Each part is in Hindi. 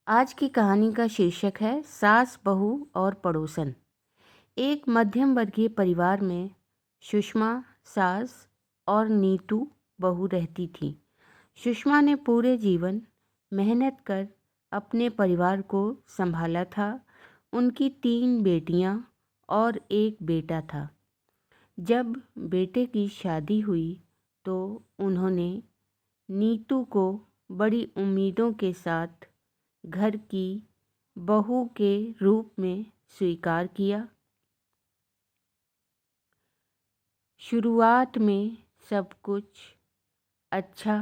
आज की कहानी का शीर्षक है सास बहू और पड़ोसन। एक मध्यम वर्गीय परिवार में सुषमा सास और नीतू बहू रहती थी। सुषमा ने पूरे जीवन मेहनत कर अपने परिवार को संभाला था। उनकी 3 बेटियां और एक बेटा था। जब बेटे की शादी हुई तो उन्होंने नीतू को बड़ी उम्मीदों के साथ घर की बहू के रूप में स्वीकार किया। शुरुआत में सब कुछ अच्छा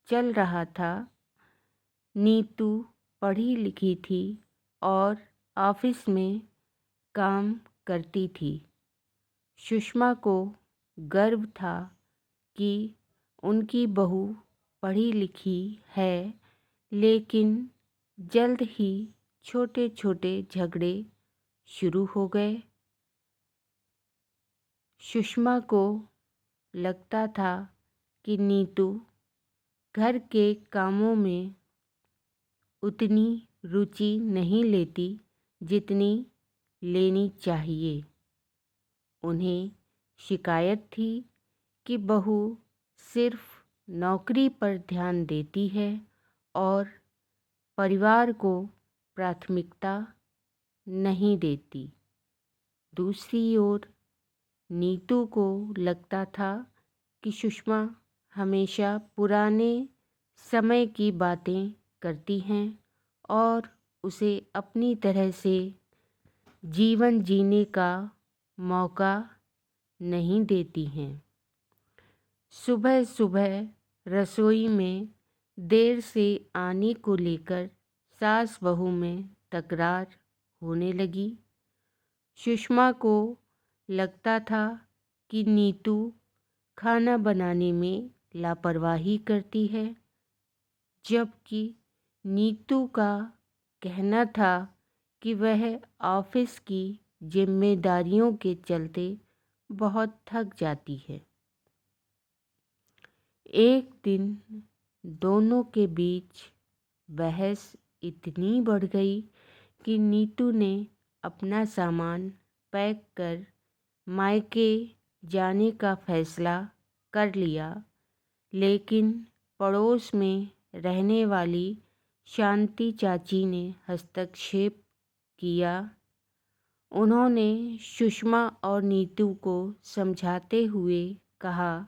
चल रहा था। नीतू पढ़ी लिखी थी और ऑफिस में काम करती थी। सुषमा को गर्व था कि उनकी बहू पढ़ी लिखी है, लेकिन जल्द ही छोटे छोटे झगड़े शुरू हो गए। सुषमा को लगता था कि नीतू घर के कामों में उतनी रुचि नहीं लेती जितनी लेनी चाहिए। उन्हें शिकायत थी कि बहू सिर्फ नौकरी पर ध्यान देती है और परिवार को प्राथमिकता नहीं देती। दूसरी ओर नीतू को लगता था कि सुषमा हमेशा पुराने समय की बातें करती हैं और उसे अपनी तरह से जीवन जीने का मौका नहीं देती हैं। सुबह सुबह रसोई में देर से आने को लेकर सास बहू में तकरार होने लगी। सुषमा को लगता था कि नीतू खाना बनाने में लापरवाही करती है, जबकि नीतू का कहना था कि वह ऑफिस की जिम्मेदारियों के चलते बहुत थक जाती है। एक दिन दोनों के बीच बहस इतनी बढ़ गई कि नीतू ने अपना सामान पैक कर मायके जाने का फैसला कर लिया। लेकिन पड़ोस में रहने वाली शांति चाची ने हस्तक्षेप किया। उन्होंने सुषमा और नीतू को समझाते हुए कहा,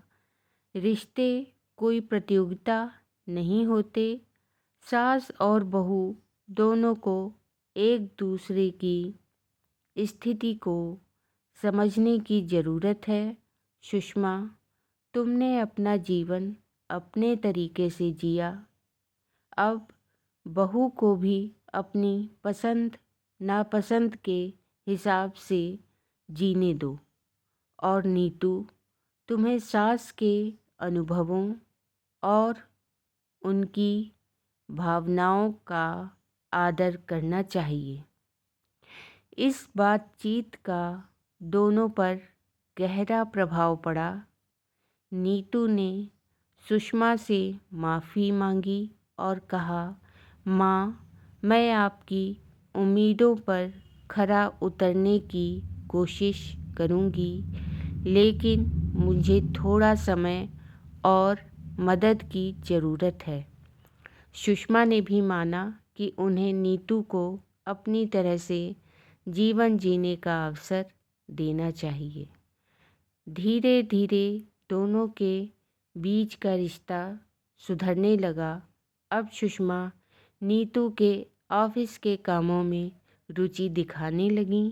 रिश्ते कोई प्रतियोगिता नहीं होते। सास और बहू दोनों को एक दूसरे की स्थिति को समझने की ज़रूरत है। सुषमा, तुमने अपना जीवन अपने तरीके से जिया, अब बहू को भी अपनी पसंद नापसंद के हिसाब से जीने दो। और नीतू, तुम्हें सास के अनुभवों और उनकी भावनाओं का आदर करना चाहिए। इस बातचीत का दोनों पर गहरा प्रभाव पड़ा। नीतू ने सुषमा से माफ़ी मांगी और कहा, माँ, मैं आपकी उम्मीदों पर खरा उतरने की कोशिश करूँगी, लेकिन मुझे थोड़ा समय और मदद की ज़रूरत है। सुषमा ने भी माना कि उन्हें नीतू को अपनी तरह से जीवन जीने का अवसर देना चाहिए। धीरे धीरे दोनों के बीच का रिश्ता सुधरने लगा। अब सुषमा नीतू के ऑफिस के कामों में रुचि दिखाने लगी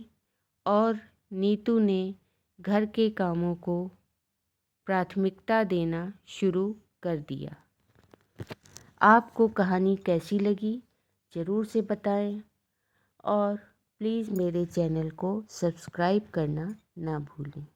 और नीतू ने घर के कामों को प्राथमिकता देना शुरू कर दिया। आपको कहानी कैसी लगी ज़रूर से बताएं और प्लीज़ मेरे चैनल को सब्सक्राइब करना ना भूलें।